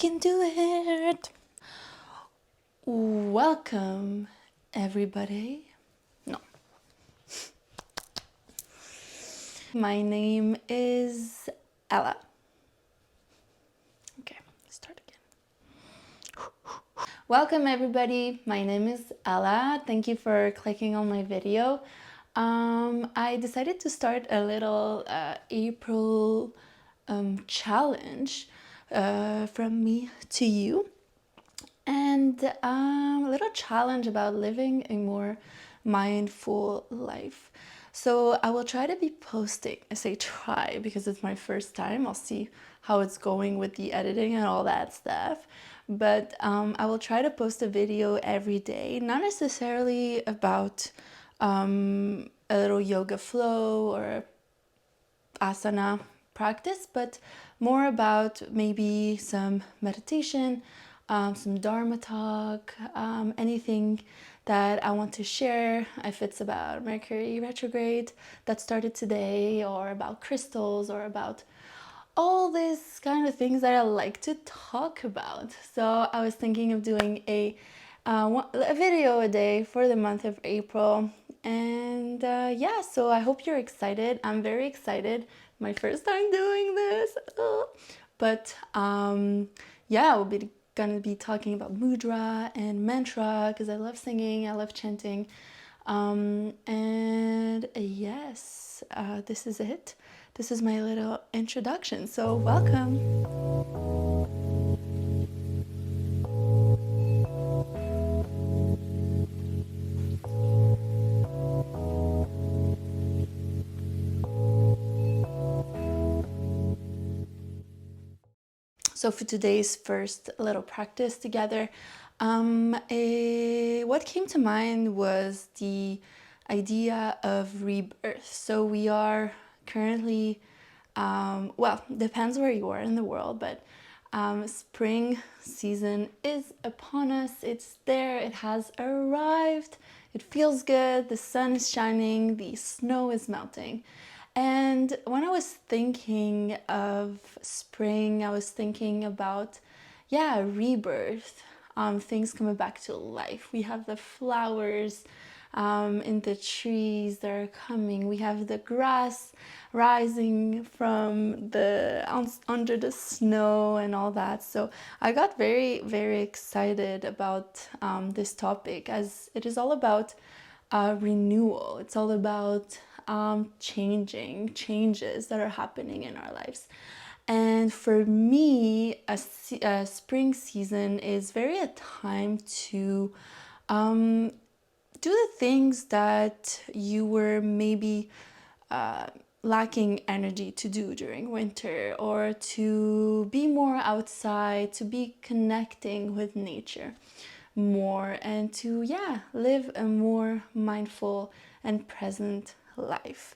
can do it. Welcome, everybody. No. My name is Ella. Okay, start again. Welcome, everybody. My name is Ella. Thank you for clicking on my video. I decided to start a little April challenge from me to you, and a little challenge about living a more mindful life. So I will try to be posting. I say try because it's my first time. I'll see how it's going with the editing and all that stuff. But I will try to post a video every day, not necessarily about a little yoga flow or asana practice, but more about maybe some meditation, some Dharma talk, anything that I want to share, if it's about Mercury retrograde that started today, or about crystals, or about all these kind of things that I like to talk about. So I was thinking of doing a video a day for the month of April. And yeah, so I hope you're excited. I'm very excited. My first time doing this. But yeah, we'll be gonna be talking about mudra and mantra because I love singing, I love chanting. And yes, this is it. This is my little introduction. So welcome. So for today's first little practice together, what came to mind was the idea of rebirth. So we are currently, well, depends where you are in the world, but spring season is upon us. It's there, it has arrived. It feels good, the sun is shining, the snow is melting. And when I was thinking of spring, I was thinking about, yeah, rebirth, things coming back to life. We have the flowers in the trees that are coming. We have the grass rising from under the snow and all that. So I got very, very excited about this topic, as it is all about renewal. It's all about changes that are happening in our lives. And for me, a spring season is very a time to do the things that you were maybe lacking energy to do during winter, or to be more outside, to be connecting with nature more, and to, yeah, live a more mindful and present life.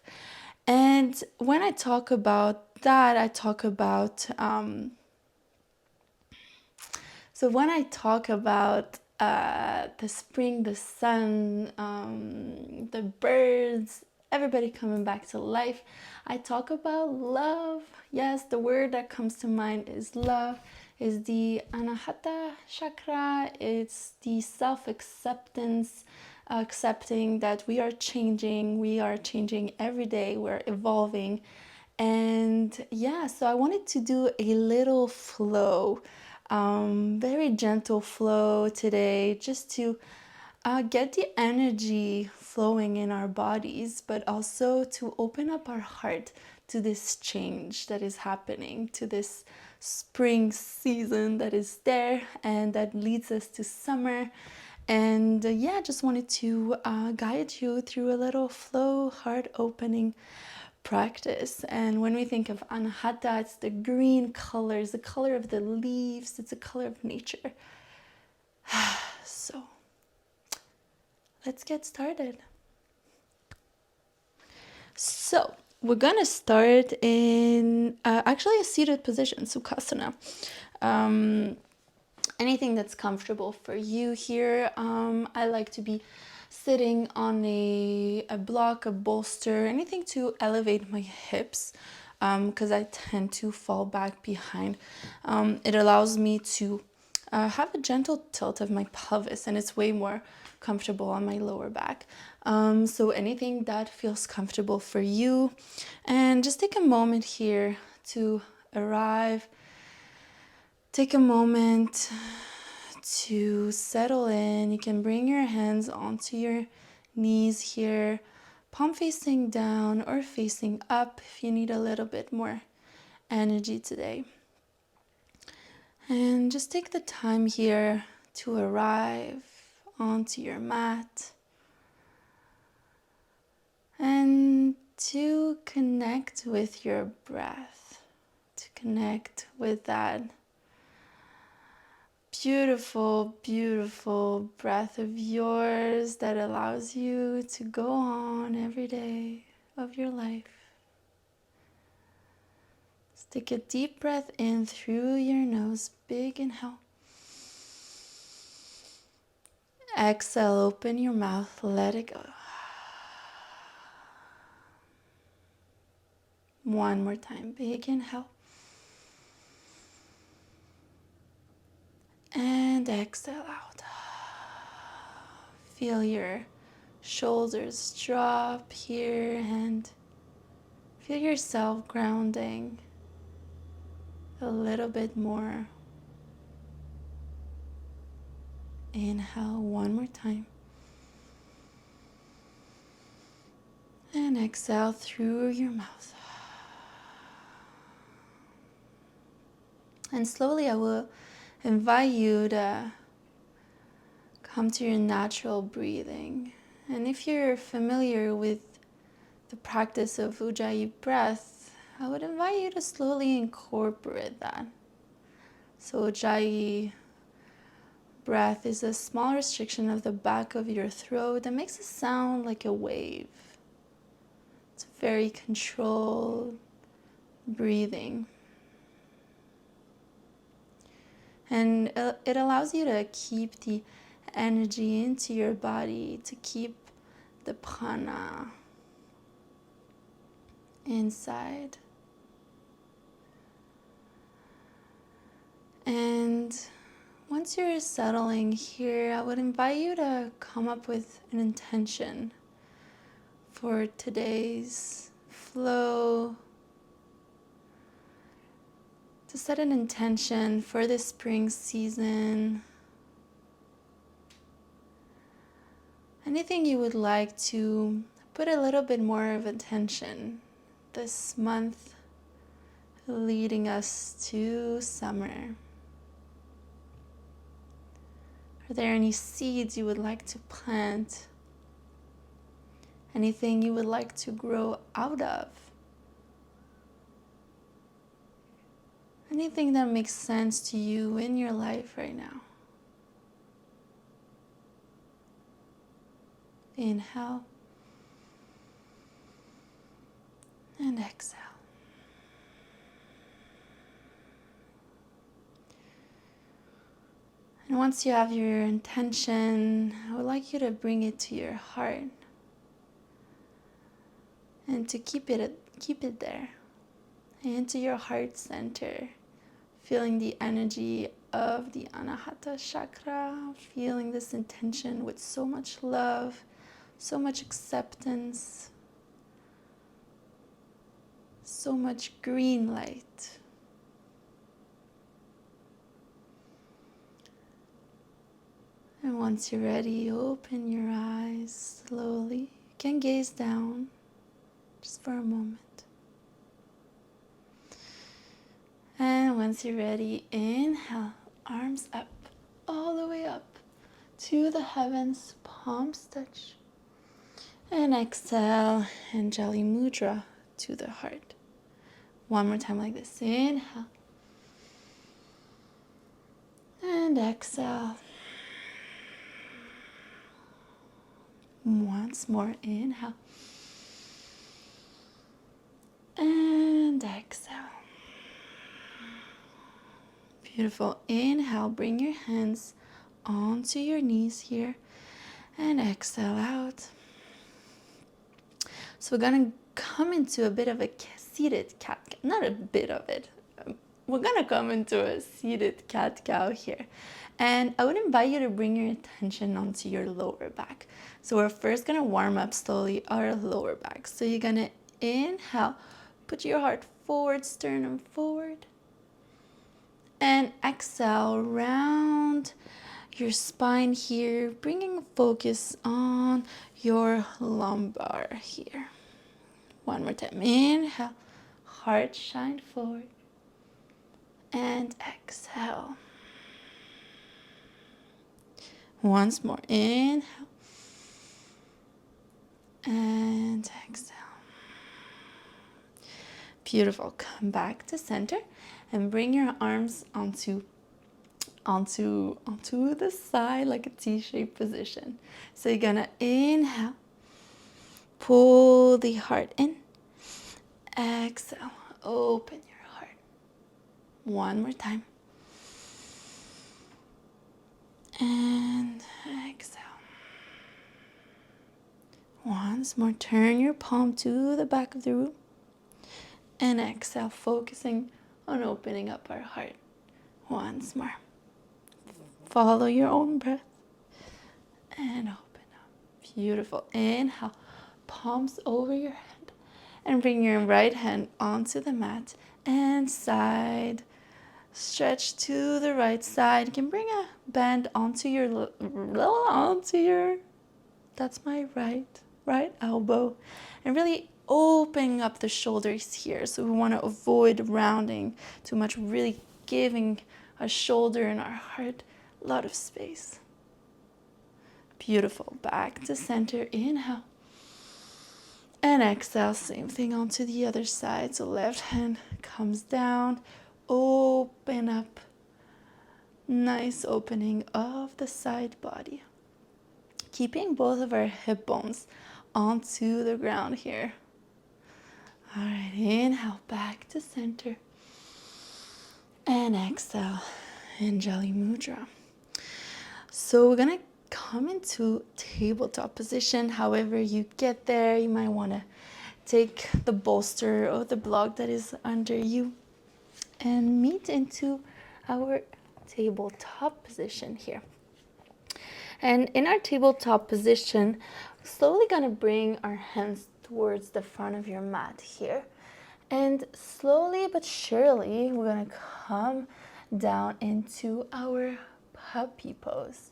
And when I talk about that, I talk about so when I talk about the spring, the sun, the birds, everybody coming back to life, I talk about love. Yes, the word that comes to mind is love, is the Anahata chakra. It's the self-acceptance, accepting that we are changing every day, we're evolving. And yeah, so I wanted to do a little flow, very gentle flow today, just to get the energy flowing in our bodies, but also to open up our heart to this change that is happening, to this spring season that is there and that leads us to summer. And yeah, just wanted to guide you through a little flow, heart opening practice. And when we think of Anahata, it's the green colors, the color of the leaves, it's the color of nature. So let's get started. So we're gonna start in actually a seated position, Sukhasana. Anything that's comfortable for you here. I like to be sitting on a block, a bolster, anything to elevate my hips. because I tend to fall back behind. It allows me to have a gentle tilt of my pelvis, and it's way more comfortable on my lower back. So anything that feels comfortable for you. And just take a moment here to arrive. Take a moment to settle in. You can bring your hands onto your knees here, palm facing down or facing up if you need a little bit more energy today. And just take the time here to arrive onto your mat and to connect with your breath, to connect with that beautiful, beautiful breath of yours that allows you to go on every day of your life. Just take a deep breath in through your nose, big inhale. Exhale, open your mouth, let it go. One more time, big inhale. And exhale out. Feel your shoulders drop here and feel yourself grounding a little bit more. Inhale one more time. And exhale through your mouth. And slowly I will invite you to come to your natural breathing. And if you're familiar with the practice of Ujjayi breath, I would invite you to slowly incorporate that. So Ujjayi breath is a small restriction of the back of your throat that makes it sound like a wave. It's very controlled breathing. And it allows you to keep the energy into your body, to keep the prana inside. And once you're settling here, I would invite you to come up with an intention for today's flow, to set an intention for this spring season. Anything you would like to put a little bit more of attention this month leading us to summer. Are there any seeds you would like to plant? Anything you would like to grow out of? Anything that makes sense to you in your life right now? Inhale and exhale. And once you have your intention, I would like you to bring it to your heart and to keep it there, into your heart center, feeling the energy of the Anahata chakra, feeling this intention with so much love, so much acceptance, so much green light. And once you're ready, open your eyes slowly. You can gaze down just for a moment. And once you're ready, inhale, arms up, all the way up to the heavens, palms touch. And exhale, Anjali Mudra to the heart. One more time like this. Inhale. And exhale. Once more, inhale. And exhale. Beautiful. Inhale, bring your hands onto your knees here. And exhale out. So we're going to come into a bit of a seated cat-cow. not a bit of it. We're gonna come into a seated cat-cow here. And I would invite you to bring your attention onto your lower back. So we're first gonna warm up slowly our lower back. So you're gonna inhale, put your heart forward, sternum forward. And exhale, round your spine here, bringing focus on your lumbar here. One more time, inhale, heart shine forward. And exhale. Once more, inhale. And exhale. Beautiful. Come back to center and bring your arms onto the side like a T-shaped position. So you're gonna inhale, pull the heart in, exhale, open your heart. One more time. And exhale. Once more, turn your palm to the back of the room. And exhale, focusing on opening up our heart. Once more. Follow your own breath. And open up. Beautiful. Inhale, palms over your head. And bring your right hand onto the mat. And side. Stretch to the right side. You can bring a band onto your, that's my right elbow. And really opening up the shoulders here. So we want to avoid rounding too much, really giving our shoulder and our heart a lot of space. Beautiful. Back to center. Inhale. And exhale. Same thing onto the other side. So left hand comes down. Open up. Nice opening of the side body. Keeping both of our hip bones onto the ground here. All right, inhale, back to center. And exhale, Anjali Mudra. So we're gonna come into tabletop position. However you get there, you might wanna take the bolster or the block that is under you and meet into our tabletop position here. And in our tabletop position, slowly gonna bring our hands towards the front of your mat here. And slowly but surely, we're gonna come down into our puppy pose.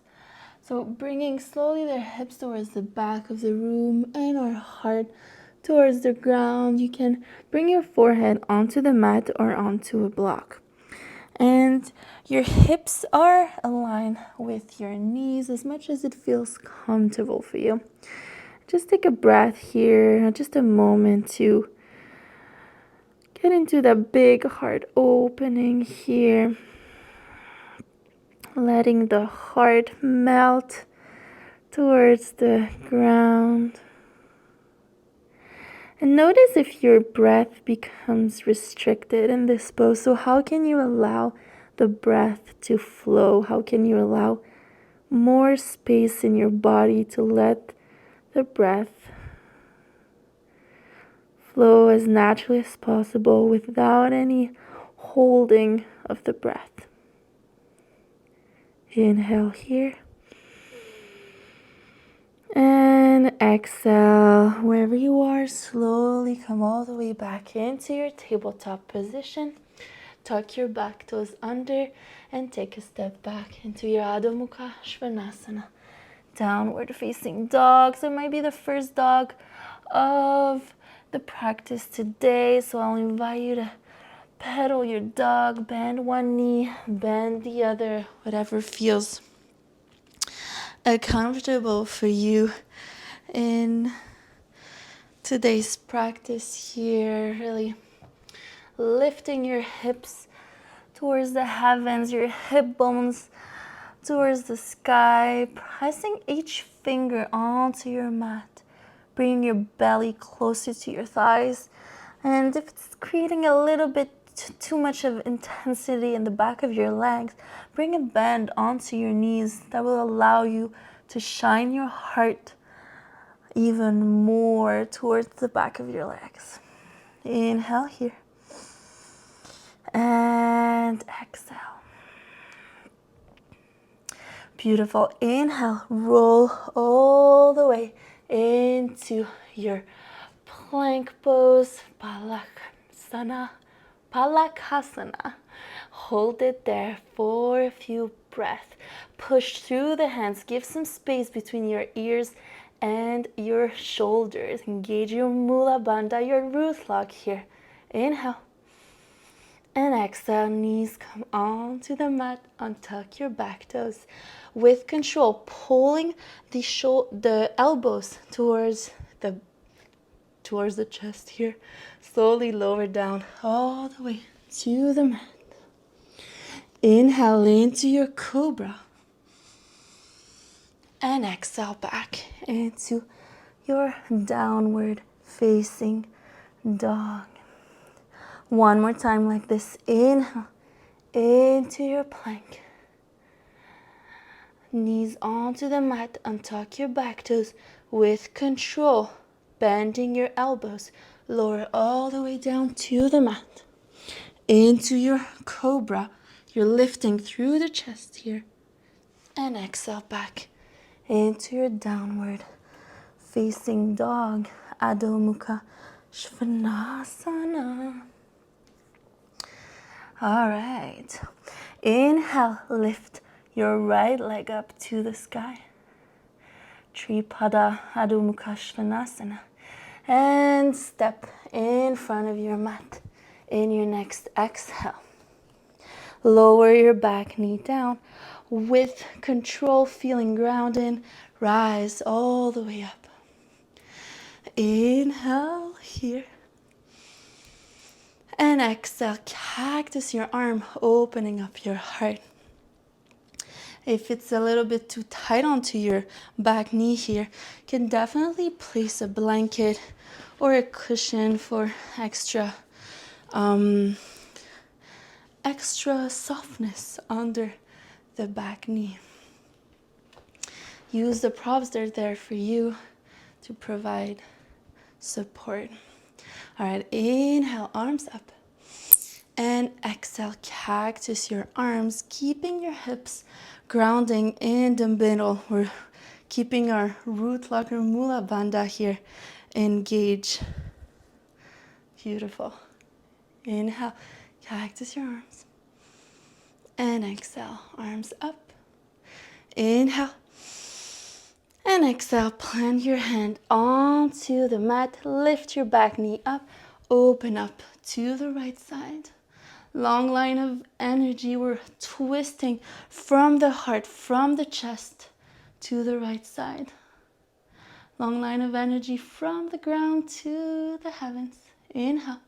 So bringing slowly the hips towards the back of the room and our heart towards the ground. You can bring your forehead onto the mat or onto a block. And your hips are aligned with your knees as much as it feels comfortable for you. Just take a breath here, just a moment to get into that big heart opening here. Letting the heart melt towards the ground. And notice if your breath becomes restricted in this pose. So how can you allow the breath to flow? How can you allow more space in your body to let the breath flow as naturally as possible without any holding of the breath? Inhale here. And exhale, wherever you are, slowly come all the way back into your tabletop position. Tuck your back toes under and take a step back into your Adho Mukha Svanasana. Downward facing dog. So it might be the first dog of the practice today. So I'll invite you to pedal your dog, bend one knee, bend the other, whatever feels comfortable for you in today's practice here. Really lifting your hips towards the heavens, your hip bones towards the sky, pressing each finger onto your mat, bringing your belly closer to your thighs. And if it's creating a little bit too much of intensity in the back of your legs, bring a bend onto your knees that will allow you to shine your heart even more towards the back of your legs. Inhale here. And exhale. Beautiful. Inhale, roll all the way into your plank pose, Palakasana. Hold it there for a few breaths. Push through the hands. Give some space between your ears and your shoulders. Engage your Mula Bandha, your root lock here. Inhale. And exhale, knees come onto the mat, untuck your back toes. With control, pulling the elbows towards the chest here. Slowly lower down all the way to the mat. Inhale into your cobra. And exhale back into your downward facing dog. One more time like this. Inhale into your plank. Knees onto the mat, untuck your back toes with control. Bending your elbows, lower all the way down to the mat. Into your cobra. You're lifting through the chest here. And exhale back into your downward facing dog. Adho Mukha Svanasana. All right. Inhale, lift your right leg up to the sky. Tripada Adho Mukha Svanasana. And step in front of your mat. In your next exhale, lower your back knee down. With control, feeling grounded, rise all the way up. Inhale here. And exhale, cactus your arm, opening up your heart. If it's a little bit too tight onto your back knee here, you can definitely place a blanket or a cushion for extra softness under the back knee. Use the props that are there for you to provide support. All right, inhale, arms up. And exhale, cactus your arms, keeping your hips grounding in the middle. We're keeping our root lock or Mula Bandha here engaged. Beautiful. Inhale, cactus your arms. And exhale, arms up. Inhale. And exhale, plant your hand onto the mat. Lift your back knee up. Open up to the right side. Long line of energy. We're twisting from the heart, from the chest to the right side. Long line of energy from the ground to the heavens. Inhale.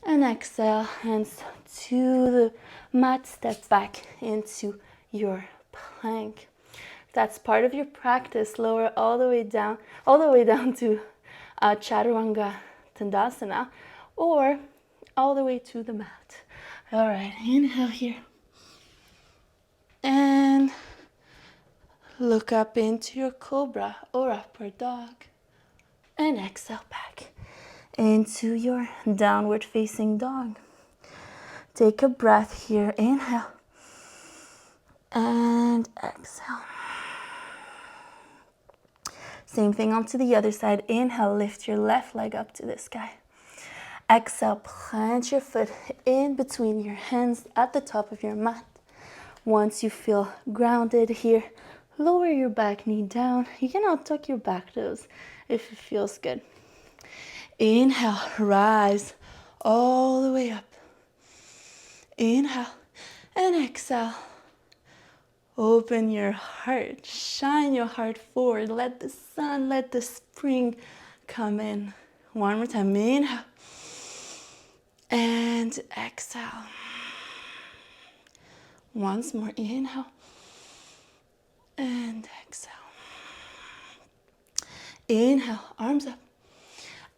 And exhale, hands to the mat. Step back into your plank. If that's part of your practice, lower all the way down to Chaturanga Tandasana, or all the way to the mat. All right, inhale here. And look up into your cobra or upward dog. And exhale back into your downward facing dog. Take a breath here. Inhale. And exhale. Same thing onto the other side. Inhale, lift your left leg up to the sky. Exhale, plant your foot in between your hands at the top of your mat. Once you feel grounded here, lower your back knee down. You can now tuck your back toes if it feels good. Inhale, rise all the way up. Inhale and exhale. Open your heart, shine your heart forward. Let the sun, let the spring come in. One more time, inhale and exhale. Once more, inhale and exhale. Inhale, arms up.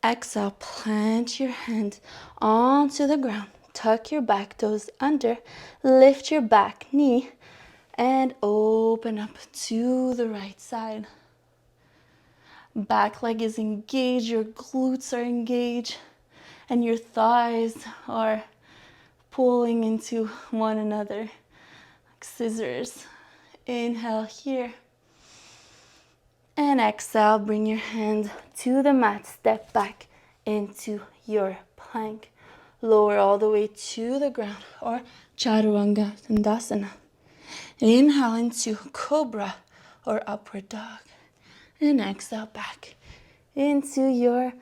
Exhale, plant your hand onto the ground. Tuck your back toes under. Lift your back knee and open up to the right side. Back leg is engaged, your glutes are engaged, and your thighs are pulling into one another like scissors. Inhale here. And exhale, bring your hand to the mat, step back into your plank. Lower all the way to the ground, or Chaturanga Dandasana. Inhale into Cobra, or Upward Dog. And exhale back into your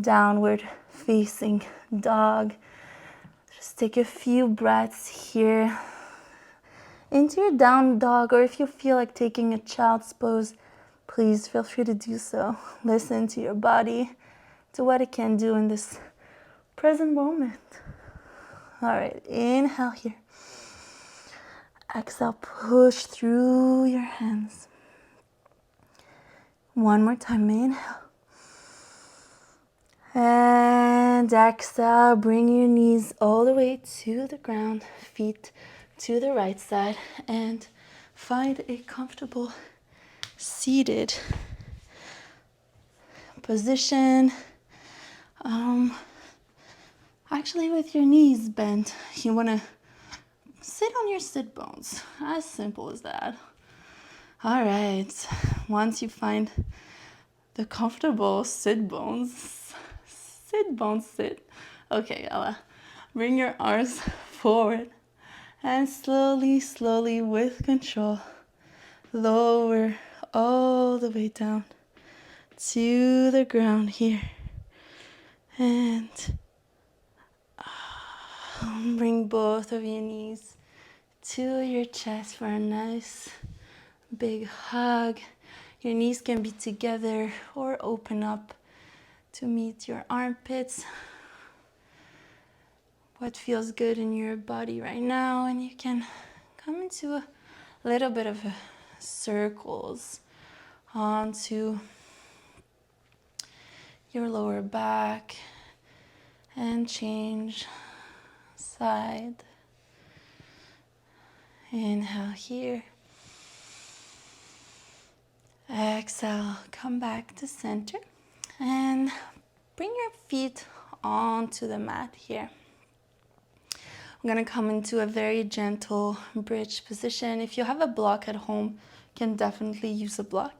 downward facing dog. Just take a few breaths here into your down dog, or if you feel like taking a child's pose, please feel free to do so. Listen to your body, to what it can do in this present moment. All right, inhale here. Exhale, push through your hands. One more time, inhale. And exhale, bring your knees all the way to the ground, feet to the right side, and find a comfortable seated position. Actually, with your knees bent, you want to sit on your sit bones. As simple as that. All right. Once you find the comfortable sit bones. Okay, Ella. Bring your arms forward and slowly, slowly, with control, lower all the way down to the ground here. And bring both of your knees to your chest for a nice big hug. Your knees can be together or open up to meet your armpits. What feels good in your body right now, and you can come into a little bit of circles onto your lower back and change side. Inhale here. Exhale, come back to center and bring your feet onto the mat here. I'm gonna come into a very gentle bridge position. If you have a block at home, you can definitely use a block.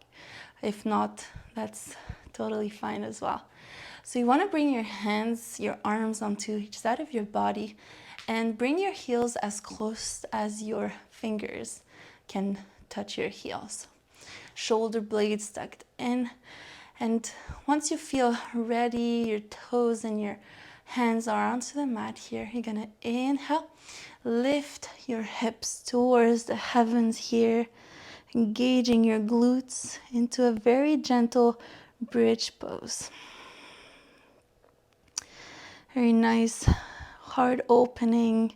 If not, that's totally fine as well. So you wanna bring your hands, your arms onto each side of your body and bring your heels as close as your fingers can touch your heels. Shoulder blades tucked in. And once you feel ready, your toes and your hands are onto the mat here, you're gonna inhale, lift your hips towards the heavens here, engaging your glutes into a very gentle bridge pose. Very nice heart opening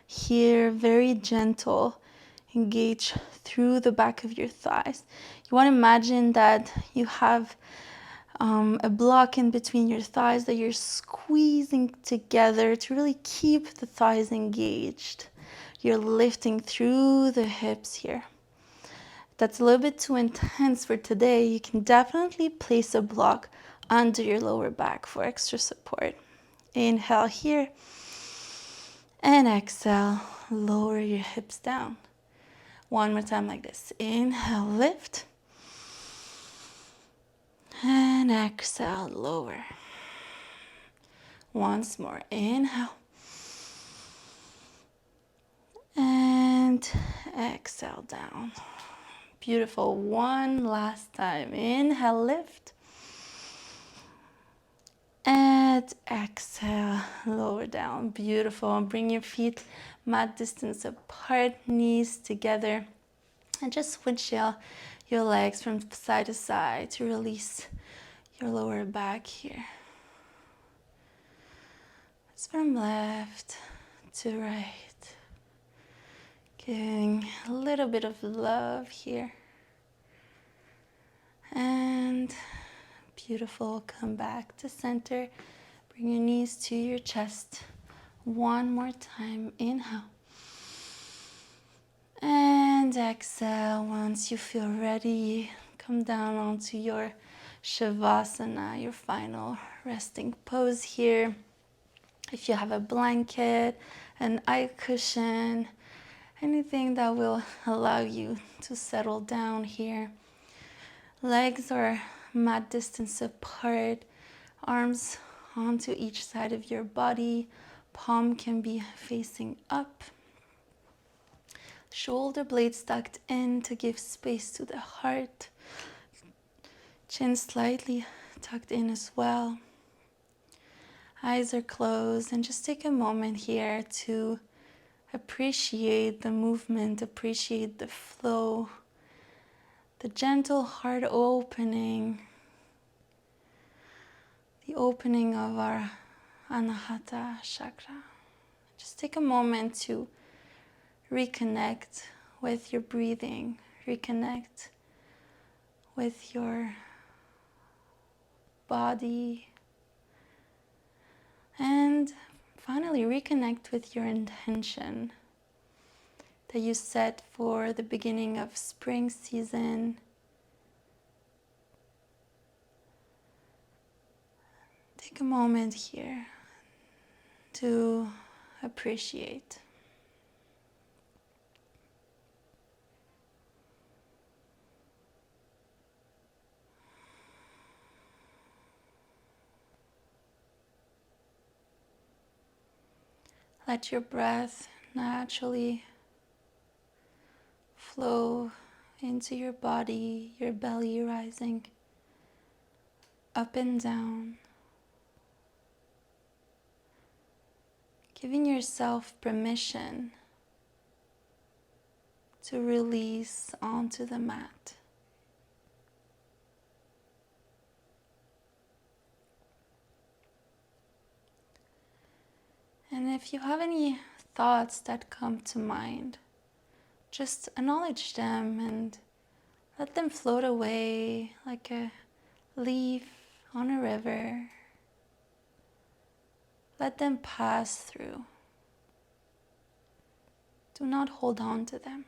here, very gentle. Engage through the back of your thighs. You want to imagine that you have a block in between your thighs that you're squeezing together to really keep the thighs engaged. You're lifting through the hips here. If that's a little bit too intense for today, you can definitely place a block under your lower back for extra support. Inhale here and exhale, lower your hips down. One more time like this. Inhale, lift. And exhale, lower. Once more. Inhale. And exhale down. Beautiful. One last time. Inhale, lift. And exhale, lower down. Beautiful. Bring your feet mat distance apart, knees together. And just switch your legs from side to side to release your lower back here. It's from left to right. Giving a little bit of love here. And beautiful. Come back to center. Bring your knees to your chest. One more time. Inhale. And exhale. Once you feel ready, come down onto your Shavasana, your final resting pose here. If you have a blanket, an eye cushion, anything that will allow you to settle down here. Legs are mat distance apart, arms onto each side of your body, palm can be facing up. Shoulder blades tucked in to give space to the heart. Chin slightly tucked in as well. Eyes are closed, and just take a moment here to appreciate the movement, appreciate the flow, the gentle heart opening, the opening of our Anahata chakra. Just take a moment to reconnect with your breathing, reconnect with your body, and finally reconnect with your intention that you set for the beginning of spring season. Take a moment here to appreciate. Let your breath naturally flow into your body, your belly rising up and down, giving yourself permission to release onto the mat. And if you have any thoughts that come to mind, just acknowledge them and let them float away like a leaf on a river. Let them pass through. Do not hold on to them.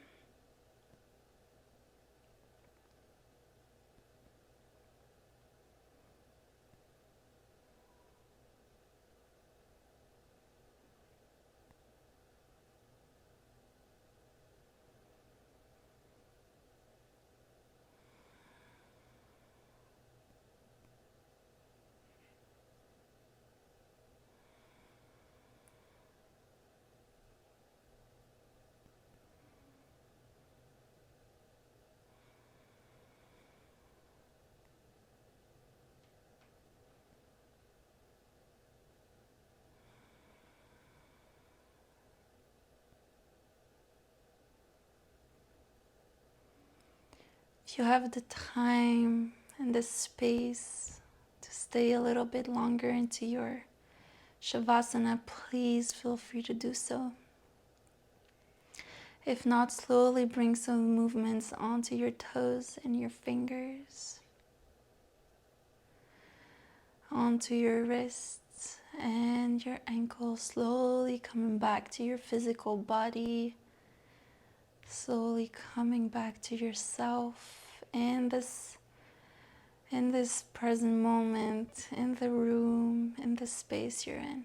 If you have the time and the space to stay a little bit longer into your Shavasana, please feel free to do so. If not, slowly bring some movements onto your toes and your fingers, onto your wrists and your ankles, slowly coming back to your physical body, slowly coming back to yourself in this present moment, in the room, in the space you're in.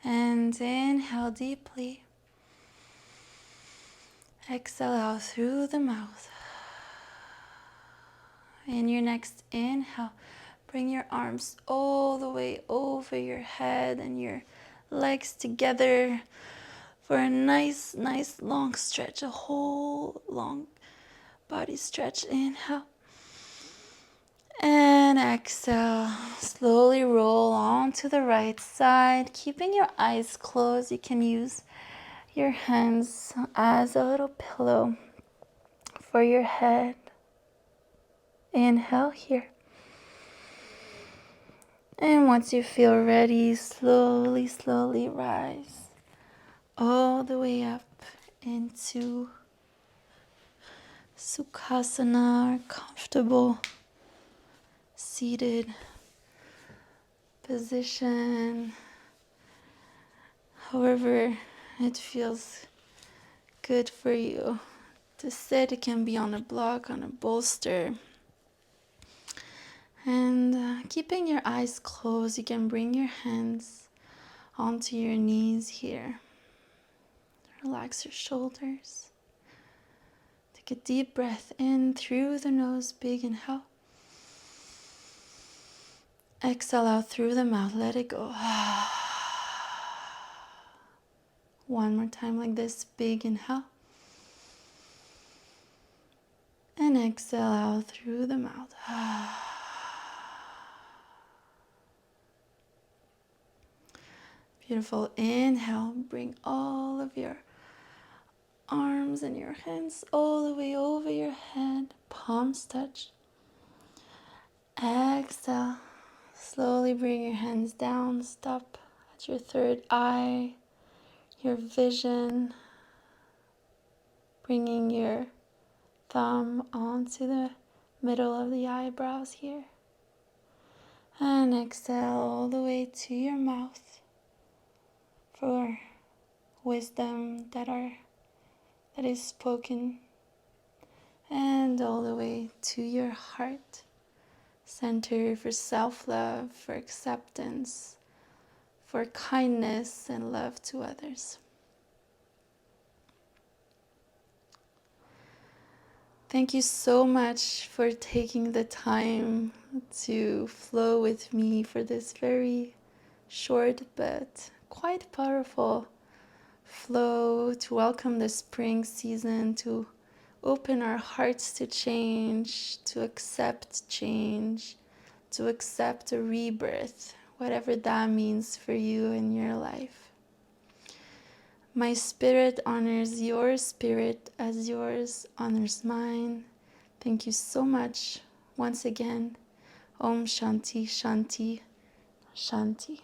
And inhale deeply. Exhale out through the mouth. In your next inhale, bring your arms all the way over your head and your legs together for a nice long stretch, a whole long body stretch. Inhale. And exhale, slowly roll onto the right side, keeping your eyes closed. You can use your hands as a little pillow for your head. Inhale here. And once you feel ready, slowly rise all the way up into Sukhasana, or comfortable seated position. However it feels good for you to sit. It can be on a block, on a bolster. And keeping your eyes closed, you can bring your hands onto your knees here. Relax your shoulders. Take a deep breath in through the nose, big inhale. Exhale out through the mouth, let it go. One more time like this, big inhale. And exhale out through the mouth. Beautiful. Inhale, bring all of your arms and your hands all the way over your head, palms touch. Exhale, slowly bring your hands down, stop at your third eye, your vision, bringing your thumb onto the middle of the eyebrows here. And exhale all the way to your mouth for wisdom that is spoken, and all the way to your heart center for self-love, for acceptance, for kindness and love to others. Thank you so much for taking the time to flow with me for this very short but quite powerful flow, to welcome the spring season, to open our hearts to change, to accept change, to accept a rebirth, whatever that means for you in your life. My spirit honors your spirit as yours honors mine. Thank you so much once again. Om Shanti, Shanti, Shanti.